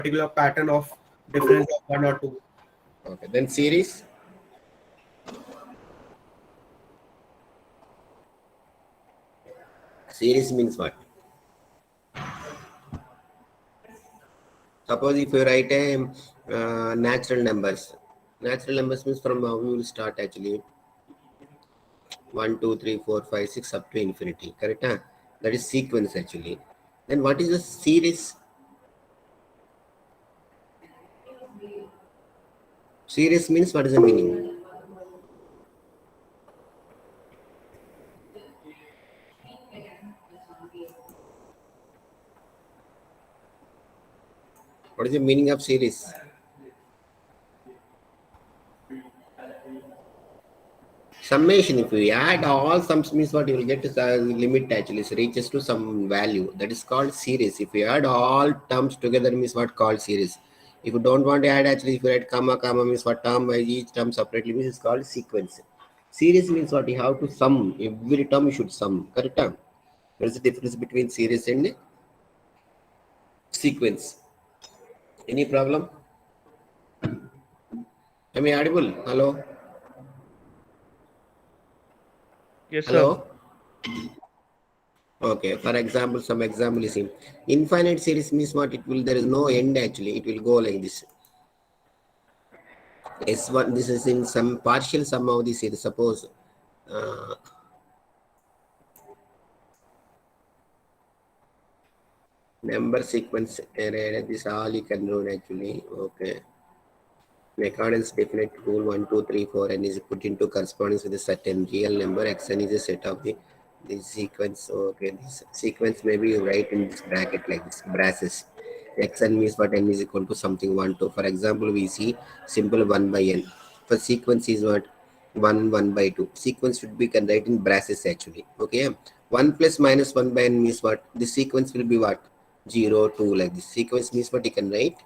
particular pattern of difference of 1 or 2. Okay, then series. Series means what? Suppose if you write a natural numbers means from how we will start actually 1, 2, 3, 4, 5, 6 up to infinity. Correct? Huh? That is sequence actually. Then what is the series? Series means what is the meaning? What is the meaning of series? Summation. If you add all sums means what you will get is a limit actually. So reaches to some value. That is called series. If you add all terms together means what called series. If you don't want to add actually, if you add comma means what term by each term separately means it's called sequence. Series means what you have to sum. Every term you should sum. Correct? What is the difference between series and sequence? Any problem? Am I audible? Hello? Yes, sir. Hello? Okay, for example, some example is infinite series means what it will, there is no end actually, it will go like this. S1, this is in some partial sum of the series. Suppose number sequence array, this all you can do actually. Okay. In accordance definite rule 1, 2, 3, 4 and is put into correspondence with a certain real number. Xn is a set of the sequence. Okay, this sequence maybe you write in this bracket like this, braces. Xn means what n is equal to something 1, 2. For example, we see simple 1 by n. For sequence is what 1 by 2. Sequence should be can write in braces actually. Okay, 1 plus minus 1 by n means what? The sequence will be what? 0, 2 like this. Sequence means what you can write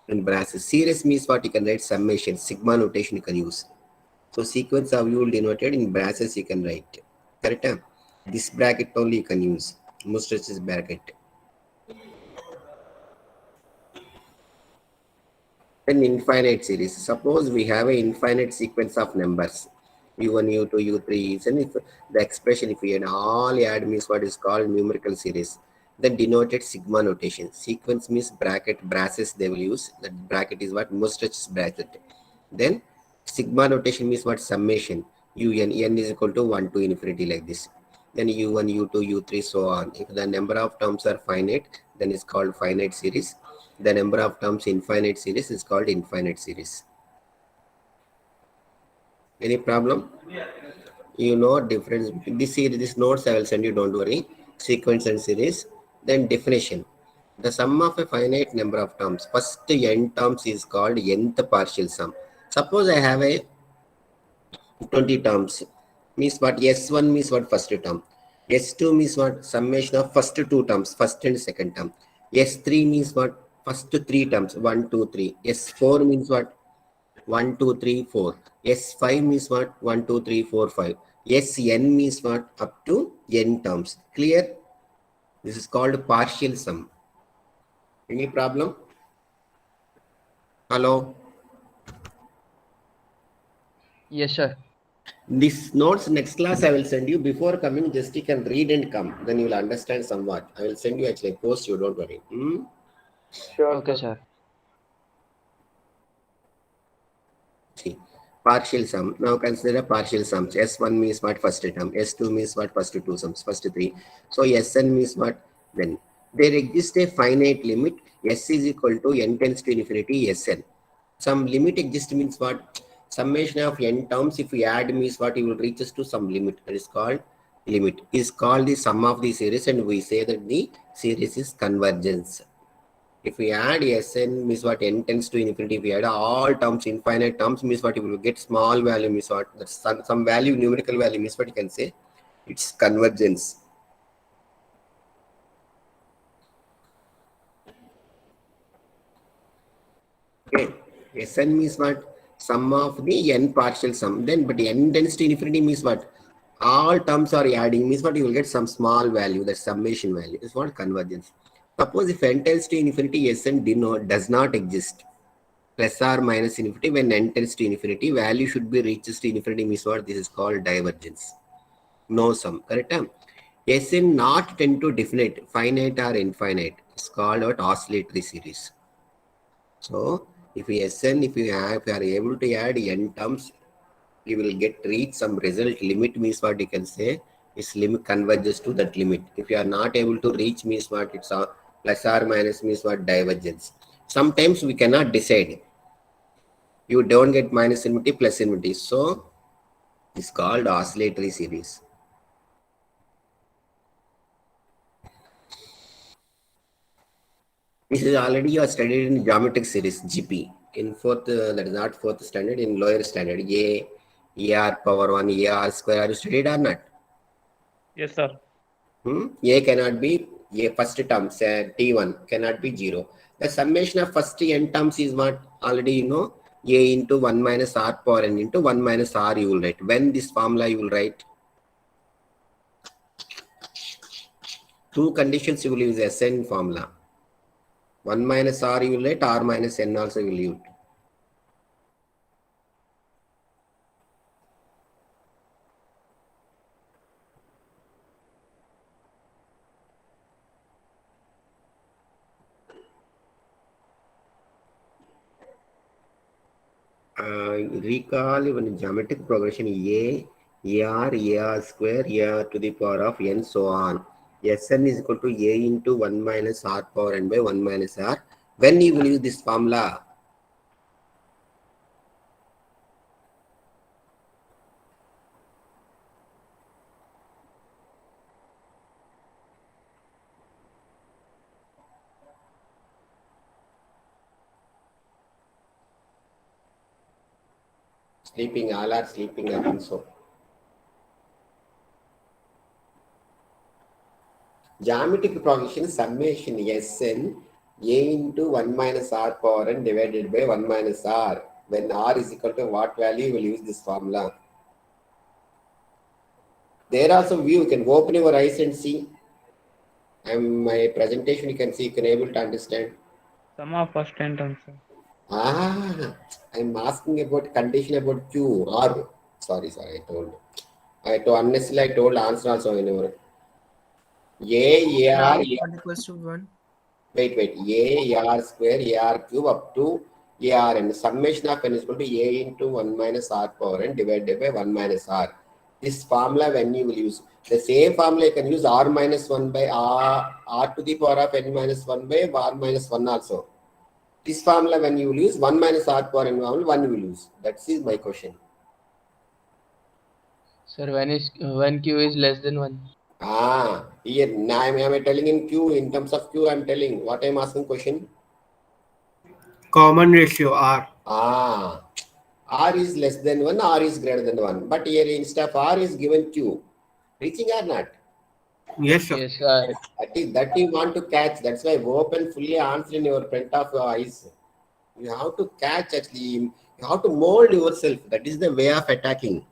in braces. Series means what you can write summation, sigma notation you can use. So sequence of you will denoted in braces you can write. Correct? This bracket only you can use. Most of this bracket. An infinite series. Suppose we have an infinite sequence of numbers. U1, U2, U3, and if the expression if we add means what is called numerical series. Then denoted sigma notation. Sequence means bracket, braces they will use. That bracket is what most stretches bracket. Then sigma notation means what summation. Un, n is equal to 1 to infinity like this. Then U1, U2, U3, so on. If the number of terms are finite, then it's called finite series. The number of terms infinite series is called infinite series. Any problem? You know difference. This notes I will send you, don't worry. Sequence and series. Then definition. The sum of a finite number of terms. First n terms is called nth partial sum. Suppose I have a 20 terms. Means what? S1 means what? First term. S2 means what? Summation of first two terms, first and second term. S3 means what? First three terms, 1, 2, 3. S4 means what? 1, 2, 3, 4. S5 means what? 1, 2, 3, 4, 5. Sn means what? Up to n terms. Clear? This is called partial sum. Any problem? Hello? Yes, sir. This notes next class I will send you. Before coming, just you can read and come. Then you will understand somewhat. I will send you actually post you, don't worry. Sure, Okay, sir. sir. See, partial sum. Now consider partial sums. S1 means what? First term. S2 means what? First two sums. First three. So Sn means what? Then there exists a finite limit. S is equal to n tends to infinity Sn. Some limit exists means what? Summation of n terms. If we add means what? You will reach us to some limit. That is called limit. Is called the sum of the series, and we say that the series is convergence. If we add Sn means what? N tends to infinity. If we add all terms, infinite terms means what? You will get small value means what? That's some value, numerical value means what you can say? It's convergence. Okay. Sn means what? Sum of the n partial sum. Then, but n tends to infinity means what? All terms are adding means what? You will get some small value. That's summation value. It's what? Convergence. Suppose if n tends to infinity, Sn does not exist. Plus or minus infinity, when n tends to infinity, value should be reaches to infinity means what? This is called divergence. No sum, correct? Sn not tend to definite, finite or infinite. It's called what? Oscillatory series. So if we Sn, if you are able to add n terms, you will reach some result. Limit means what you can say is limit converges to that limit. If you are not able to reach means what it's a plus or minus means what divergence. Sometimes we cannot decide. You don't get minus infinity plus infinity. So it's called oscillatory series. This is already you are studied in geometric series GP. In fourth, that is not fourth standard, in lower standard, AR power 1, AR square. Are you studied or not? Yes, sir. A cannot be a first term, say T1 cannot be 0. The summation of first n terms is what? Already you know, A into 1 minus R power n into 1 minus R you will write. When this formula you will write? Two conditions you will use Sn formula. 1 minus R you will write, R minus n also you will use. Recall even geometric progression AR square, AR to the power of n, so on. Sn is equal to A into 1 minus R power n by 1 minus R. When you will use this formula? Sleeping, all are sleeping, I think so. Geometric progression summation Sn A into 1 minus R power n divided by 1 minus R. When R is equal to what value, you will use this formula. There also view, you can open your eyes and see. My presentation, you can see, you can able to understand. Sum of first n terms, sir. I'm asking about condition about Q or sorry, I told. Honestly, I told answer also in our Now AR, what equals to 1? wait, AR square, AR cube up to AR and summation of n is equal to A into 1 minus R power n divided by 1 minus R. This formula when you will use the same formula, you can use R minus 1 by R to the power of n minus 1 by R minus 1 also. This formula when you will use 1 minus R power n formula, 1 you will use. That is my question. Sir, when q is less than 1? Here now am I telling in Q, in terms of Q, I'm telling what I'm asking question. Common ratio R. R is less than 1, R is greater than 1. But here instead of R is given Q. Reaching or not? Yes, sir. Yes, sir. That you want to catch. That's why open fully answer in your front of your eyes. You have to catch actually. You have to mold yourself. That is the way of attacking.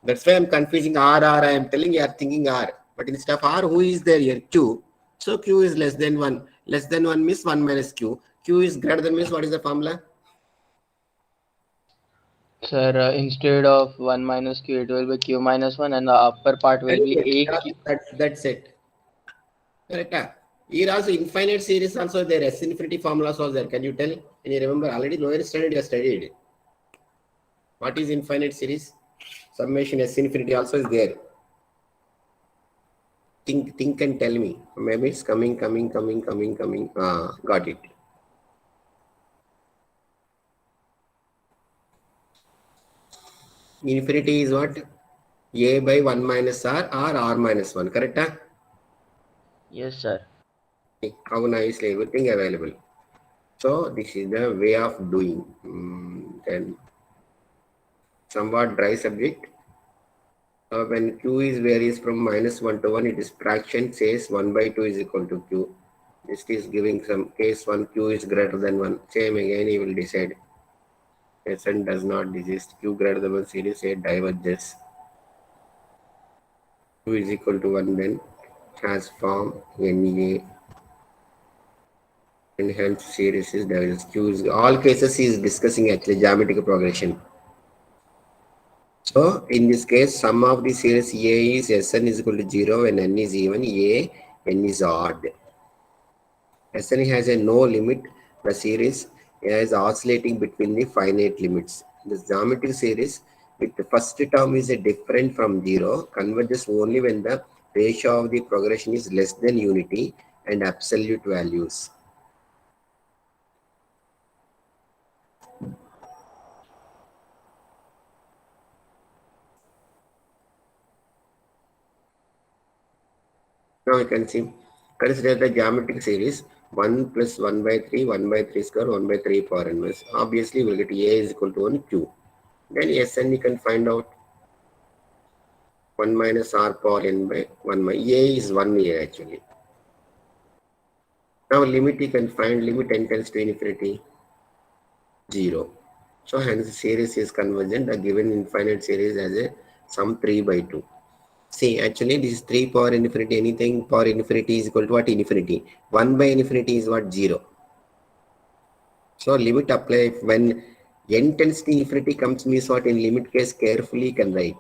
That's why I'm confusing R. I am telling you are thinking R. But instead of R, who is there here? Q. So Q is less than 1. Less than 1 means 1 minus Q. Q is greater than means what is the formula? Sir, instead of 1 minus q, it will be q minus 1, and the upper part will be a q. That's it. Correct. Here also infinite series also there. S infinity formulas also there. Can you tell? Can you remember? Already lower standard you have studied. What is infinite series? Summation S infinity also is there. Think and tell me. Maybe it's coming. Got it. Infinity is what? A by 1 minus R or R minus 1. Correct? Yes, sir. How nicely everything available. So this is the way of doing. Then somewhat dry subject. When Q is varies from minus 1 to 1, it is fraction says 1 by 2 is equal to Q. This is giving some case 1, Q is greater than 1. Same again, he will decide. Sn does not exist. Q greater than 1 series say diverges. Q is equal to 1 then has form NA. And hence series is divergence. Q is all cases he is discussing actually geometric progression. So in this case, sum of the series A is Sn is equal to 0 when n is even, n is odd. Sn has a no limit. The series is oscillating between the finite limits. The geometric series with the first term is a different from 0 converges only when the ratio of the progression is less than unity and absolute values. Now you can see, consider the geometric series 1 plus 1 by 3, 1 by 3 square, 1 by 3 power inverse. Obviously, we'll get A is equal to 1, Q. Then Sn you can find out 1 minus R power n by 1 by A is 1 here actually. Now limit you can find limit n tends to infinity 0. So hence the series is convergent. The given infinite series has a sum 3 by 2. See, actually, this is 3 power infinity. Anything power infinity is equal to what? Infinity. 1 by infinity is what? 0. So limit apply when n tends to infinity comes means what? In limit case, carefully you can write.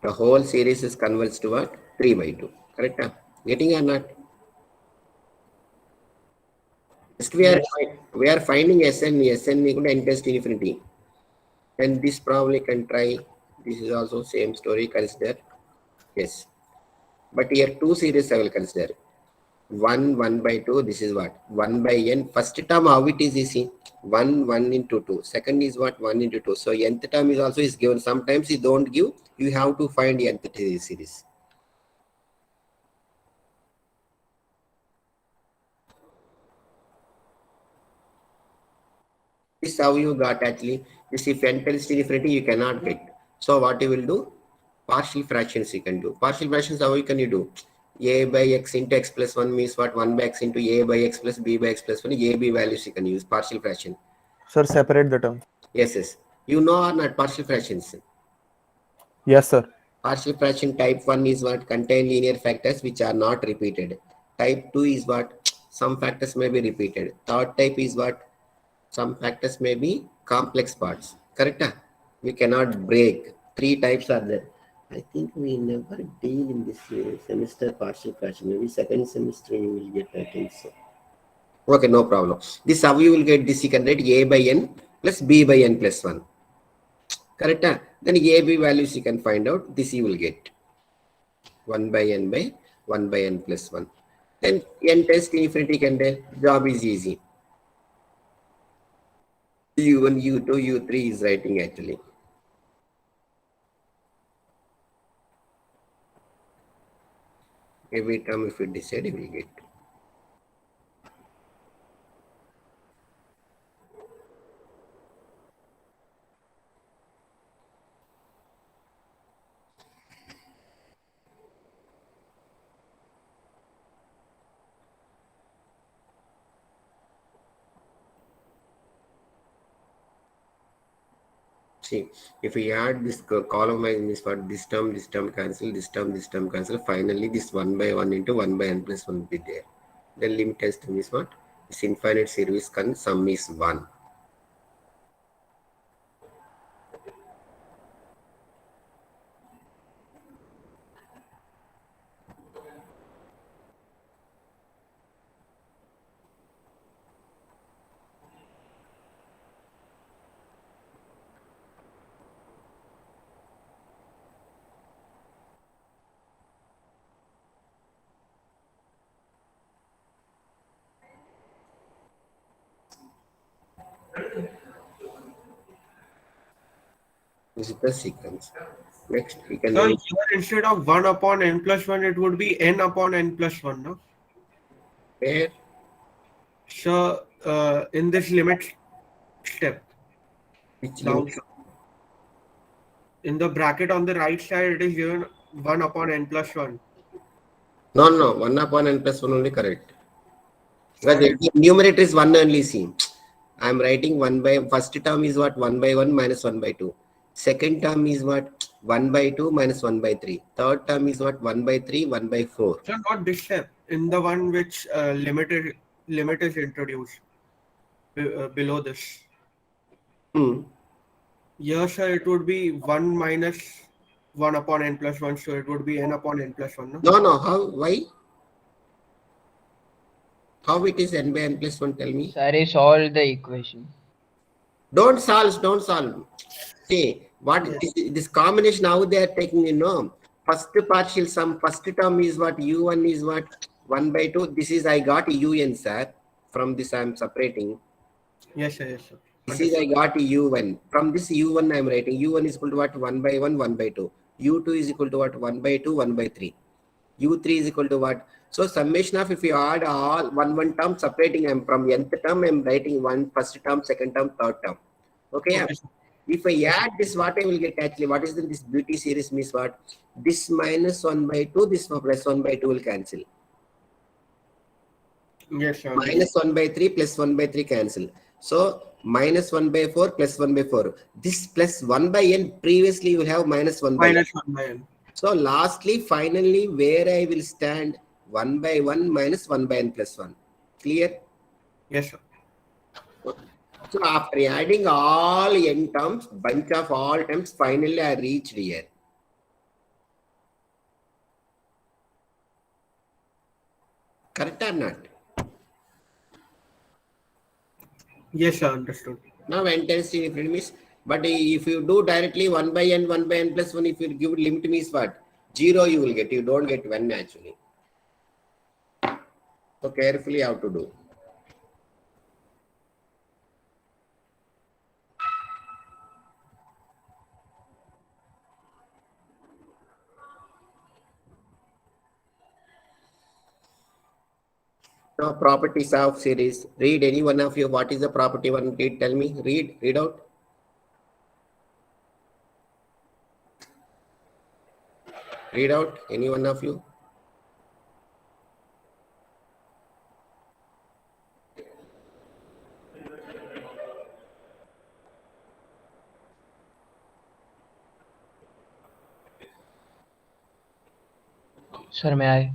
The whole series is converged to what? 3 by 2. Correct? Getting or not? Just we are finding Sn equal to n tends to infinity. And this probably can try. This is also same story. Consider. Yes. But here two series I will consider. 1 by 2. This is what? 1 by n. First term, how it is easy? 1 into 2. Second is what? 1 into 2. So nth term is also is given. Sometimes you don't give. You have to find the nth series. This is how you got actually. This if n tends to infinity, you cannot get. So what you will do? Partial fractions you can do. Partial fractions, how can you do? A by x into x plus 1 means what? 1 by x into a by x plus b by x plus 1. A, b values you can use. Partial fraction. Sir, separate the terms. Yes, yes. You know or not partial fractions? Yes, sir. Partial fraction type 1 is what? Contain linear factors which are not repeated. Type 2 is what? Some factors may be repeated. Third type is what? Some factors may be complex parts. Correct? We cannot break. Three types are there. I think we never deal in this semester partial fraction. Maybe second semester we will get, I think so. Okay, no problem. This how you will get this, you can write a by n plus b by n plus 1. Correct? Then a, b values you can find out. This you will get 1 by n by 1 by n plus 1. Then n tends to infinity can tell. Job is easy. U1, U2, U3 is writing actually. Every term if you decide, you will get. See, if we add this column means for this term cancel, this term cancel. Finally, this 1 by 1 into 1 by n plus 1 will be there. Then limit test means what? This infinite series can sum is 1. This is the sequence. Next, we can So here instead of 1 upon n plus 1, it would be n upon n plus 1, no? where So in this limit step, which down limit? in the bracket on the right side, it is given 1 upon n plus 1. No, 1 upon n plus 1 only correct. Because Sorry. the numerator is 1 only, see. I am writing 1 by, first term is what? 1 by 1 minus 1 by 2. Second term is what? 1 by 2 minus 1 by 3. Third term is what? 1 by 3, 1 by 4. So not this step. In the one which limit is introduced below this. Yes, sir. It would be 1 minus 1 upon n plus 1. So it would be n upon n plus 1. No? No. How? Why? How it is n by n plus 1? Tell me. Sorry, solve the equation. Don't solve. See, what this combination how they are taking, first partial sum, first term is what? U1 is what? 1 by 2. This is I got UN, sir. From this I am separating. Yes, sir. This is I got U1. From this U1 I am writing. U1 is equal to what? 1 by 1, 1 by 2. U2 is equal to what? 1 by 2, 1 by 3. U3 is equal to what? So summation of, if you add all one term, separating, I am from nth term, I am writing one first term, second term, third term. Okay. If I add this, what I will get actually? What is this beauty series means what? This minus 1 by 2, this plus 1 by 2 will cancel. Yes, sir. Minus 1 by 3 plus 1 by 3 cancel. So minus 1 by 4 plus 1 by 4. This plus 1 by n, previously you have minus 1 by n. Minus 1 by n. So lastly, finally, where I will stand 1 by 1 minus 1 by n plus 1. Clear? Yes, sir. So after adding all n terms, bunch of all terms, finally I reached here. Correct or not? Yes, sir. Understood. Now intensity different means, but if you do directly 1 by n plus 1, if you give limit means what? 0 you will get. You don't get 1 actually. So carefully how to do. Now properties of series. Read any one of you. What is the property one? Read. Tell me. Read out. Read out. Any one of you. Sir, may I?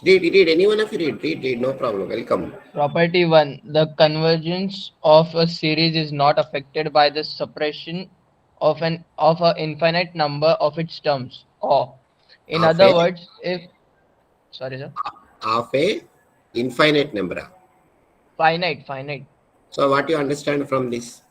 Read. Any one of you read. No problem. Welcome. Property 1. The convergence of a series is not affected by the suppression of an infinite number of its terms. Or, in Of other a- words, if sorry, sir. Of a infinite number. Finite. So what you understand from this?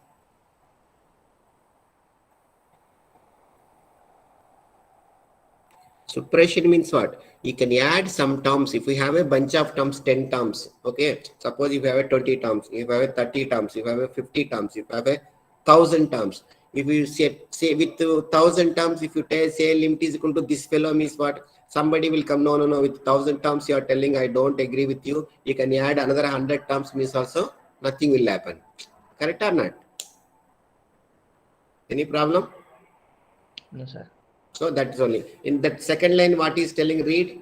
Suppression means what? You can add some terms. If we have a bunch of terms, 10 terms, okay? Suppose if you have a 20 terms, if you have a 30 terms, if you have a 50 terms, if you have a 1,000 terms. If you say with 1,000 terms, if you say limit is equal to this fellow means what? Somebody will come, no, with 1,000 terms you are telling I don't agree with you. You can add another 100 terms means also nothing will happen. Correct or not? Any problem? No, sir. So that's only. In that second line, what is telling? Read.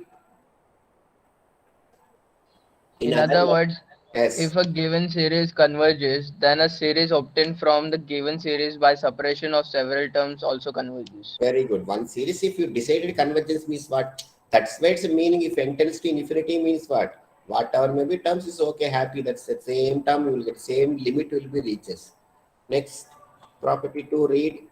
In other words, yes. if a given series converges, then a series obtained from the given series by suppression of several terms also converges. Very good. One series, if you decided convergence means what? That's why it's meaning. If n tends to infinity means what? Whatever maybe terms is okay, happy. That's the same term. You will get same limit will be reaches. Next, property 2, read.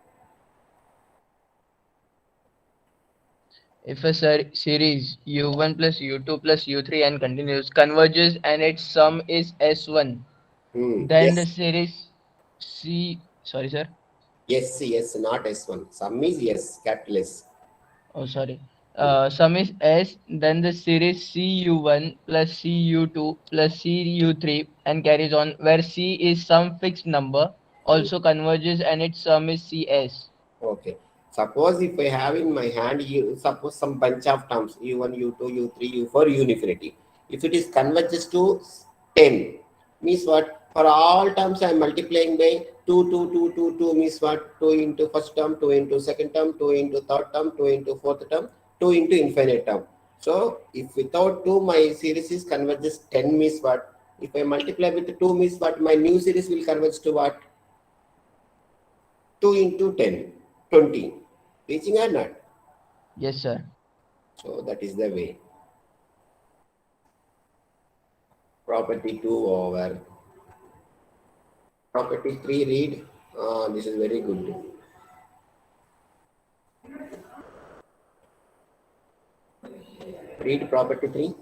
If a series u1 plus u2 plus u3 and continues converges and its sum is S1, then the Yes. series sorry, sir. Yes, not S1. Sum is yes, capital S. Oh, sorry. Sum is S, then the series CU1 plus CU2 plus CU3 and carries on, where C is some fixed number, also converges and its sum is CS. Okay. Suppose if I have in my hand, suppose some bunch of terms, U1, U2, U3, U4, U infinity. If it is converges to 10, means what? For all terms, I am multiplying by 2 means what? 2 into first term, 2 into second term, 2 into third term, 2 into fourth term, 2 into infinite term. So, if without 2, my series is converges 10 means what? If I multiply with 2 means what? My new series will converge to what? 2 into 10, 20. Reaching or not? Yes, sir. So that is the way. Property 2 over property 3 read. This is very good. Read property 3.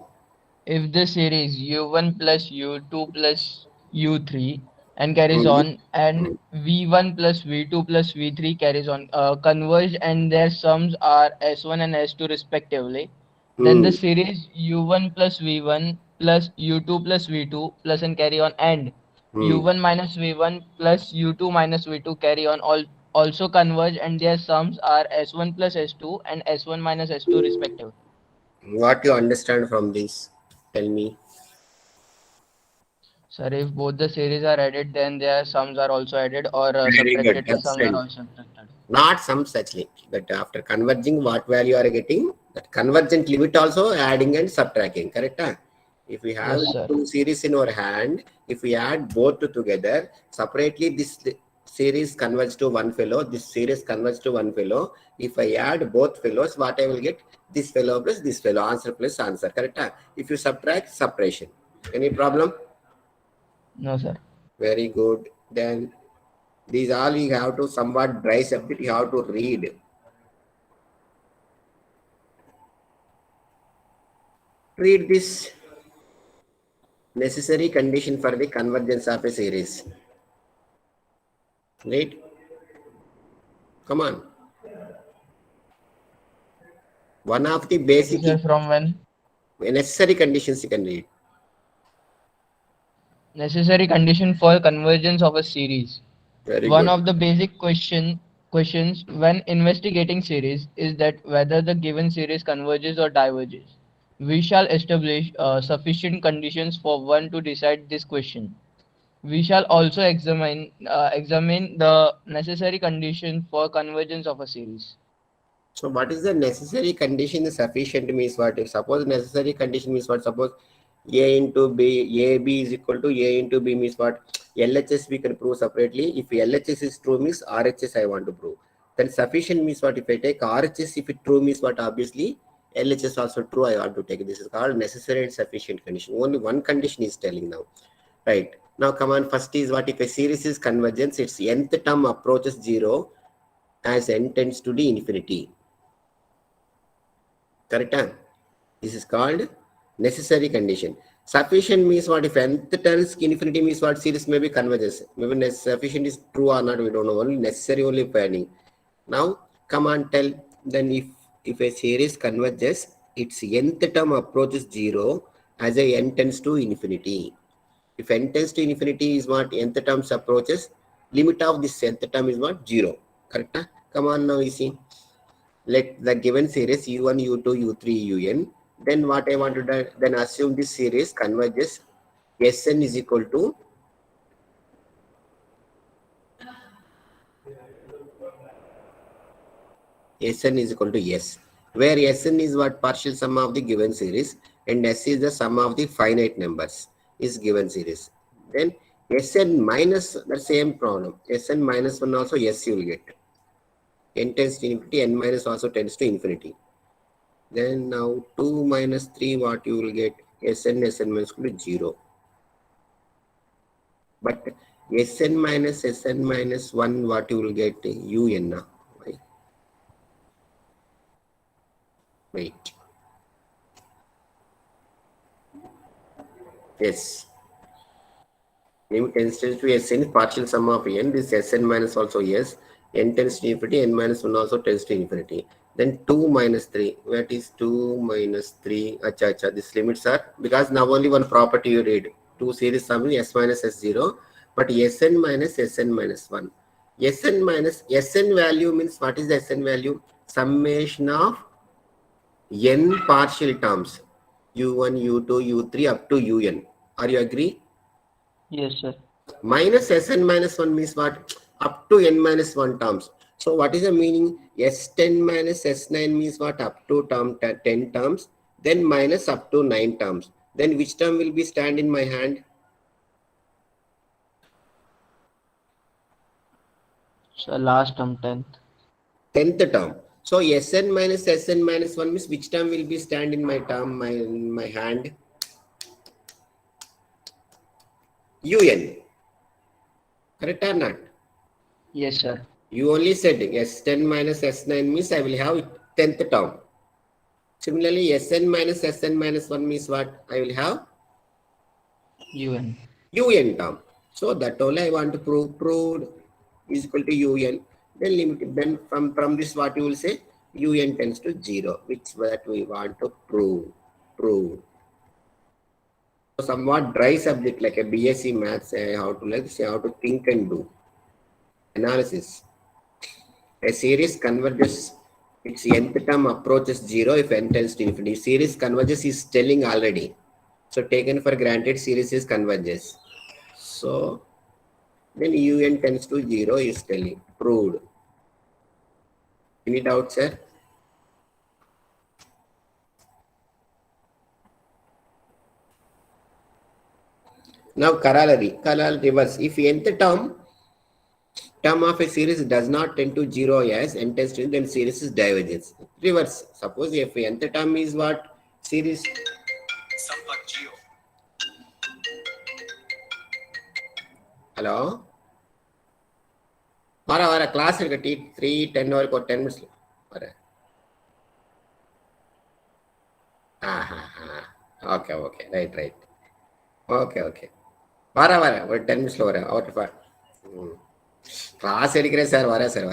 If the series u1 plus u2 plus u3 and carries Hmm. on, and v1 plus v2 plus v3 carries on, converge, and their sums are s1 and s2 respectively, then the Hmm. series u1 plus v1 plus u2 plus v2 plus and carry on, and Hmm. u1 minus v1 plus u2 minus v2 carry on, all also converge, and their sums are s1 plus s2 and s1 minus s2 respectively. What you understand from this? Tell me. Sir, if both the series are added, then their sums are also added, or Very good. subtracted, the sums are Excellent. also subtracted. Not some such link. That after converging, what value are you getting? That convergent limit also adding and subtracting. Correct? Huh? If we have Yes, sir. two series in our hand, if we add both together, separately this series converges to one fellow, this series converges to one fellow. If I add both fellows, what I will get? This fellow plus this fellow, answer plus answer. Correct? Huh? If you subtract, subtraction. Any problem? No, sir. Very good. Then these all you have to somewhat dry subject, you have to read. Read this necessary condition for the convergence of a series. Right? Come on. One of the basic Sir, from when? necessary conditions you can read. Necessary condition for convergence of a series. Very One good. of the basic questions when investigating series is that whether the given series converges or diverges. We shall establish sufficient conditions for one to decide this question. We shall also examine the necessary condition for convergence of a series. So what is the necessary condition? The sufficient means what? If suppose necessary condition means what? Suppose A into B, AB is equal to A into B means what? LHS we can prove separately. If LHS is true means RHS I want to prove. Then sufficient means what? If I take RHS, if it true means what? Obviously LHS also true I want to take. This is called necessary and sufficient condition. Only one condition is telling now. Right. Now come on, first is what? If a series is convergence, its nth term approaches 0 as n tends to the infinity. Correct? This is called necessary condition. Sufficient means what? If nth turns infinity means what? Series may be converges. Maybe sufficient is true or not, we don't know. Only necessary only planning. Now come on, tell. Then if a series converges, its nth term approaches 0 as a n tends to infinity. If n tends to infinity is what? Nth terms approaches. Limit of this nth term is what? 0. Correct? Come on now, you see. Let the given series u1, u2, u3, un. Then what I want to do, then assume this series converges. Sn is equal to Sn is equal to S, where Sn is what? Partial sum of the given series, and S is the sum of the finite numbers is given series. Then Sn minus the same problem. Sn minus 1 also S you will get. N tends to infinity, n minus also tends to infinity. Then now 2 minus 3, what you will get? Sn minus equal to 0. But Sn minus 1, what you will get? Un. Wait. Yes. Limit tends to Sn partial sum of n. This Sn minus also yes. N tends to infinity, n minus 1 also tends to infinity. Then 2 minus 3. What is 2 minus 3? Acha, acha. These limits are, because now only one property you read. Two series sum is S minus S0, but Sn minus Sn minus 1. Sn minus Sn value means what is the Sn value? Summation of n partial terms. U1, U2, U3 up to Un. Are you agree? Yes, sir. Minus Sn minus 1 means what? Up to n minus 1 terms. So what is the meaning? S10 minus S9 means what? Up to 10 terms. Then minus up to 9 terms. Then which term will be stand in my hand? So last term 10th. 10th term. So Sn minus 1 means which term will be stand in my term, my hand? Un. Correct or not? Yes, sir. You only said S10 minus S9 means I will have 10th term. Similarly, Sn minus 1 means what? I will have UN. Un term. So that only I want to prove. Proved is equal to Un. Then limit. Then from this what you will say? Un tends to 0, which that we want to prove. So somewhat dry subject like a BSc maths, how to think and do analysis. A series converges, its nth term approaches 0 if n tends to infinity. Series converges is telling already. So taken for granted series is converges. So then Un tends to 0 is telling. Proved. Any doubt, sir? Now corollary reverse. If nth term of a series does not tend to 0 as n tends to, then series is divergence. Reverse. Suppose if nth term is what? Series. Hello? Vara class 3:10 or 10 minutes. Okay. Right. Okay. Vara, 10 minutes lower. Out of class edikre sir, vara sir.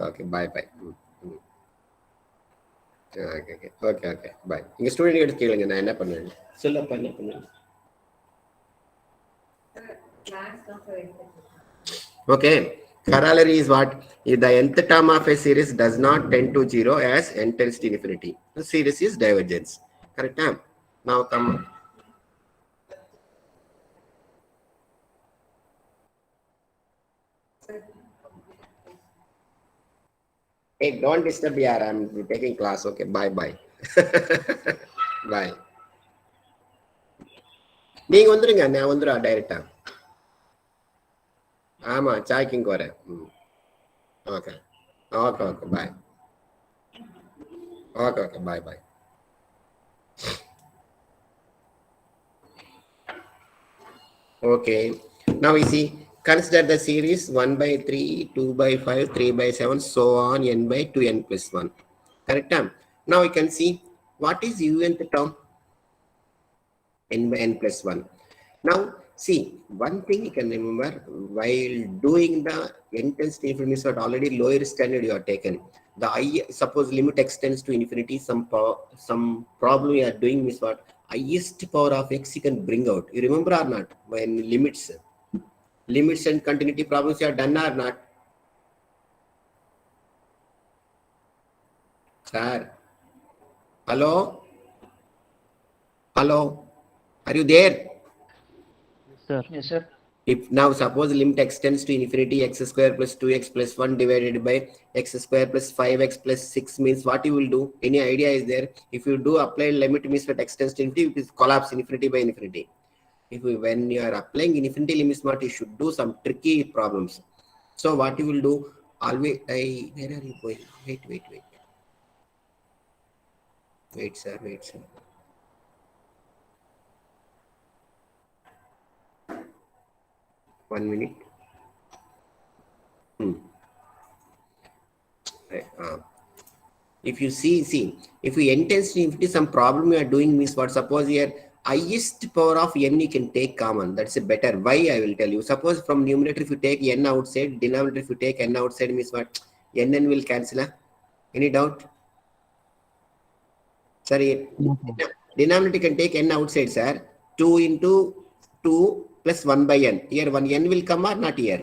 Okay. Bye. Okay. Bye. Inga student kitta kelunga na enna pannanu. Sollappa enna pannanu. Okay. Corollary is what? If the nth term of a series does not tend to 0 as n tends to infinity, the series is divergence. Correct? Now come. Hey, don't disturb me. I'm taking class. Okay, bye. Bye. நீங்க வந்துருங்க, நான் வந்துடும் டைரக்டா. ஆமா, சாய்க்கிங் வரேன். Okay bye. Okay, bye. Okay, now we see, consider the series 1/3, 2/5, 3/7, so on, n/2, n+1. Correct? Now we can see what is unth term? n+1. Now see, one thing you can remember while doing the intensity infinity, already lower standard you are taken. The suppose limit extends to infinity, some problem you are doing is what? Highest power of x you can bring out. You remember or not? When limits and continuity problems you are done or not? Sir, hello, are you there? Yes, sir. If now suppose limit extends to infinity, x square plus 2x plus 1 divided by x square plus 5x plus 6 means what you will do? Any idea is there? If you do apply limit means that extends to infinity, it is collapse infinity by infinity. When you are applying infinity limits, what you should do some tricky problems. So what you will do? Always, where are you going? Wait, sir. 1 minute. If you see, if we intend to infinity, some problem you are doing means what? Suppose here highest power of n you can take common. That's a better. Why? I will tell you. Suppose from numerator if you take n outside, denominator if you take n outside means what? n will cancel. Any doubt? Sorry, denominator can take n outside, sir. 2 into 2 plus 1 by n. Here 1 n will come or not here?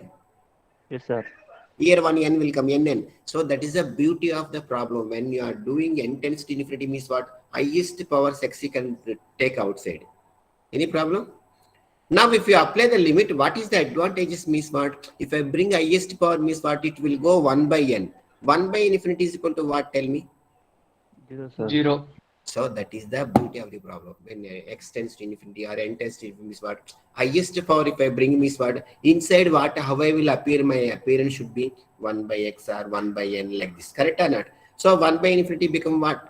Yes, sir. Here 1 n will come, nn. So that is the beauty of the problem. When you are doing n tends to infinity means what? Highest power x you can take outside. Any problem? Now if you apply the limit, what is the advantages means what? If I bring highest power means what? It will go 1 by n. 1 by infinity is equal to what? Tell me. 0. So that is the beauty of the problem. When x tends to infinity or n tends to infinity means what? Highest power if I bring means what? Inside what? How I will appear, my appearance should be 1 by x or 1 by n like this. Correct or not? So 1 by infinity become what?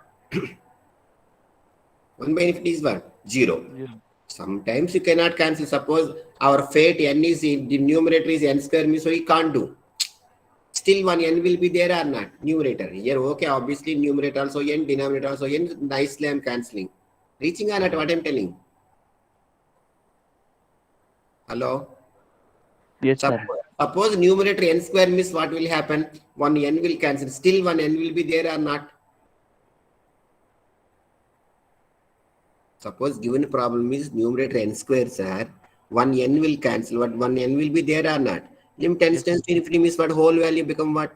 1 by infinity is what? 0. Sometimes you cannot cancel. Suppose our fate n is in the numerator is n square means so you can't do. Still one n will be there or not? Numerator. Here, okay, obviously numerator also n, denominator also n. Nicely I'm cancelling. Reaching or not what I'm telling? Hello? Yes, sir. Suppose numerator n square means what will happen? One n will cancel. Still one n will be there or not? Suppose given problem is numerator n square, sir. One n will cancel. What one n will be there or not? Limit tends to infinity means what whole value become what?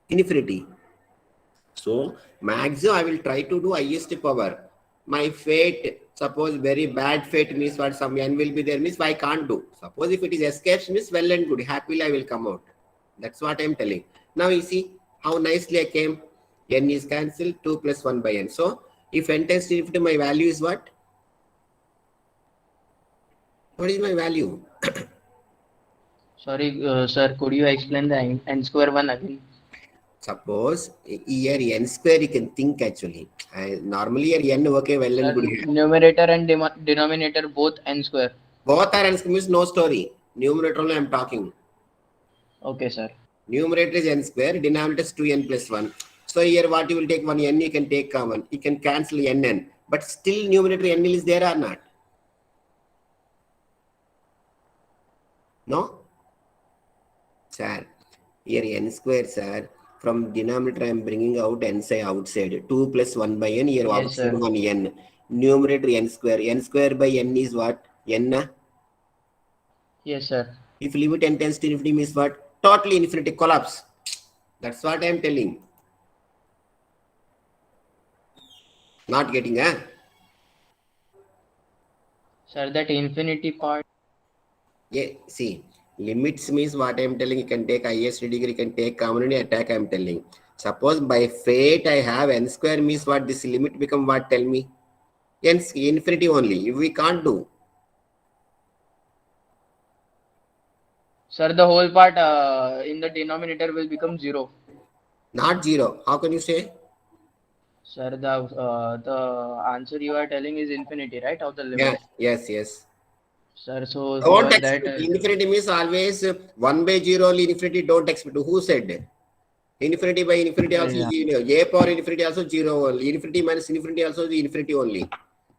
Infinity. So maximum I will try to do highest power. My fate, suppose very bad fate means what some n will be there means I can't do. Suppose if it is escapes means well and good. Happily I will come out. That's what I am telling. Now you see how nicely I came. N is cancelled, 2 plus 1 by n. So if n tends to infinity, my value is what? What is my value? Sorry, sir, could you explain the n square one again? Suppose here n square you can think actually. Normally here n okay well and Sir, good. numerator and denominator both n square. Both are n square means no story. Numerator only I am talking. Okay, sir. Numerator is n square, denominator is 2n plus 1. So here what you will take one n, you can take common. You can cancel n. But still numerator n is there or not? No? Sir, here n square, sir. From denominator I am bringing out n say outside. 2 plus 1 by n, here Yes, outside sir. 1 n. Numerator n square. N square by n is what? N. Yes, sir. If limit n tends to infinity means what? Totally infinity collapse. That's what I am telling. Not getting, huh? Sir, that infinity part. Yeah, see, limits means what I am telling. You can take highest degree, you can take common attack. I am telling. Suppose by fate I have n square means what? This limit become what? Tell me. N infinity only. We can't do. Sir, the whole part in the denominator will become 0. Not 0. How can you say? Sir, the answer you are telling is infinity, right? Of the Yeah. limit. Yes. Sir, so Don't that expect. Infinity means always 1 by 0 only infinity. Don't expect. Who said? Infinity by infinity also yeah. 0. A power infinity also 0 only. Infinity minus infinity also the infinity only.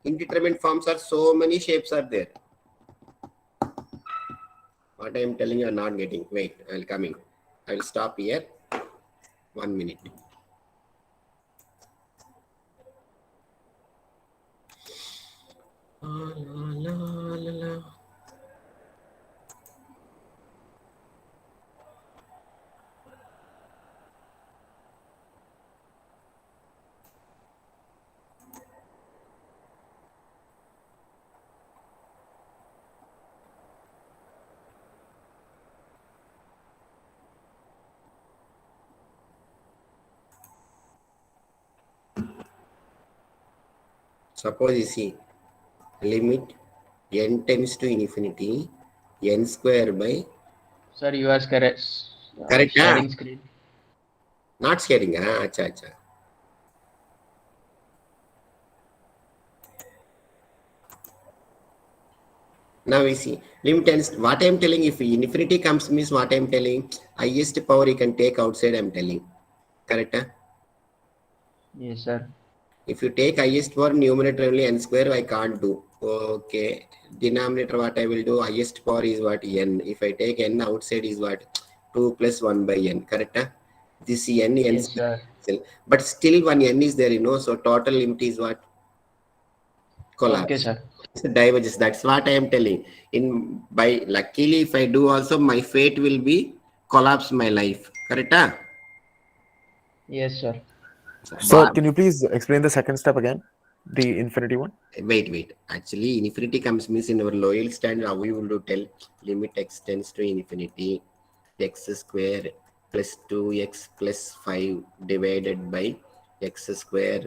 Indeterminate forms are so many shapes are there. What I am telling you are not getting. Wait, I will coming. I will stop here. 1 minute. Suppose you see limit n tends to infinity n square by. Sir, you are correct. Correct, Sharing screen. not sharing. Acha. Now we see limit tends. What I am telling, if infinity comes means what I am telling, highest power you can take outside. I am telling. Correct? Yes, sir. If you take highest power numerator only n square, I can't do. Okay. Denominator what I will do, highest power is what? N. If I take n outside is what? 2 plus 1 by n. Correct? This n Yes, square. sir. But still one n is there, so total limit is what? Okay, Collapse. sir. So diverges. That's what I am telling. In by luckily, if I do also, my fate will be collapse my life. Correct? Yes, sir. Sir, can you please explain the second step again? The infinity one? Wait. Actually, infinity comes means in our loyal standard, how we will do tell limit x tends to infinity, x square plus 2x plus 5 divided by x square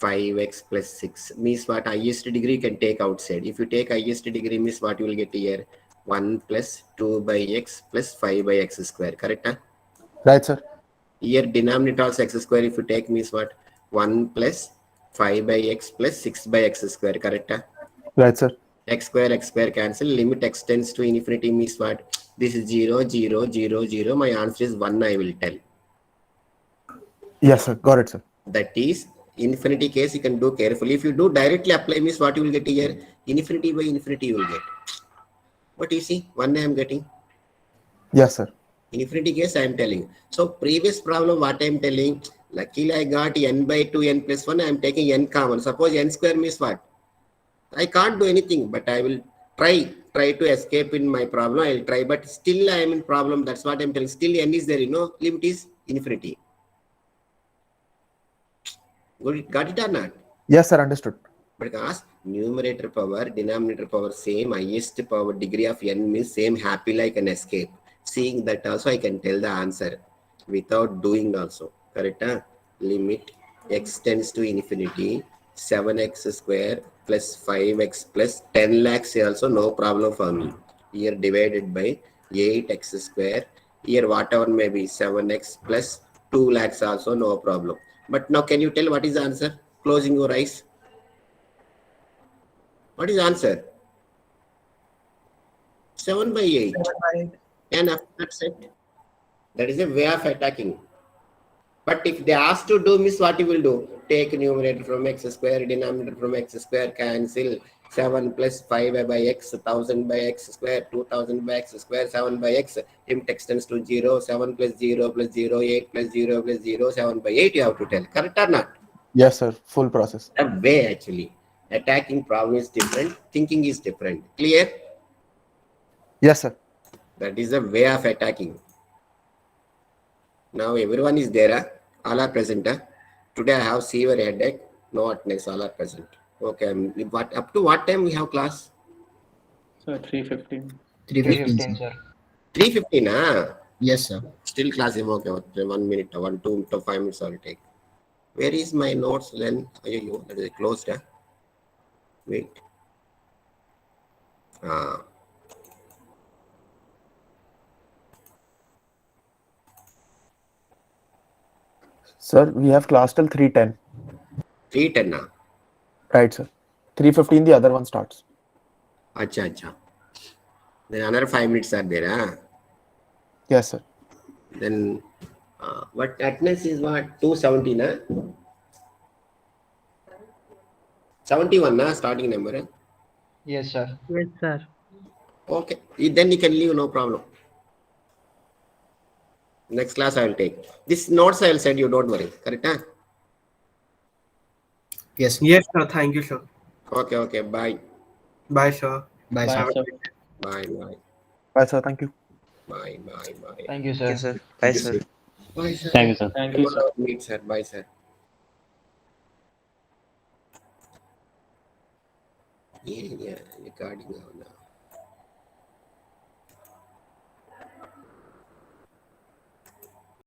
5x plus 6 means what? Highest degree can take outside. If you take highest degree means what you will get here? 1 plus 2 by x plus 5 by x square. Correct? Right, sir. Here denominator also x square if you take means what? 1 plus 5 by x plus 6 by x square, correct? Right, sir. X square cancel. Limit x tends to infinity means what? This is 0, 0, 0, 0. My answer is 1, I will tell. Yes, sir. Got it, sir. That is infinity case you can do carefully. If you do directly apply means what you will get here? Infinity by infinity you will get. But you see, 1 I am getting. Yes, sir. Infinity case I am telling. So previous problem what I am telling, luckily I got n by 2 n plus 1, I am taking n common. Suppose n square means what? I can't do anything, but I will try to escape in my problem. I will try, but still I am in problem. That's what I am telling. Still n is there, limit is infinity. Got it or not? Yes, sir. Understood. Because numerator power, denominator power same, highest power degree of n means same, happy like an escape. Seeing that also I can tell the answer without doing also. Correct? Limit x tends to infinity, 7x square plus 5x plus 10 lakhs also no problem for me. Here divided by 8x square. Here whatever may be 7x plus 2 lakhs also no problem. But now can you tell what is the answer? Closing your eyes. What is the answer? 7 by 8. 7 by 8. And after that set, that is a way of attacking. But if they ask to do means what you will do? Take numerator from x square, denominator from x square, cancel 7 plus 5 by x, 1000 by x square, 2000 by x square, 7 by x, limit extends to 0, 7 plus 0 plus 0, 8 plus 0 plus 0, 7 by 8 you have to tell. Correct or not? Yes, sir. Full process. A way actually. Attacking problem is different, thinking is different. Clear? Yes, sir. That is a way of attacking. Now everyone is there. All are present. Today I have severe headache. No attendance. All are present. Okay. What up to what time we have class? So 3:15. 3:15, sir. 3:15. Yes, sir. Still class. Okay. 1 minute. 1, 2 to 5 minutes. I will take. Where is my notes? Then that is closed. Wait. Sir, we have class till 3:10. 3:10. Right, sir. 3:15, the other one starts. Acha. Then another 5 minutes are there. Yes, sir. Then what attendance is what? 270. 71 starting number. Yes, sir. Yes, sir. Okay. Then you can leave, no problem. Next class I will take. This notes I will send you, don't worry. Correct? Yes. Yes, sir. Thank you, sir. Okay. Bye. Bye, sir. Bye, Bye, sir. sir. Bye. Bye, sir. Thank you. Bye. Thank you, sir. Yes, sir. Bye, sir. Bye, sir. Thank you, sir. Thank you, sir. Meet, sir. Bye, sir. Yeah, recording now.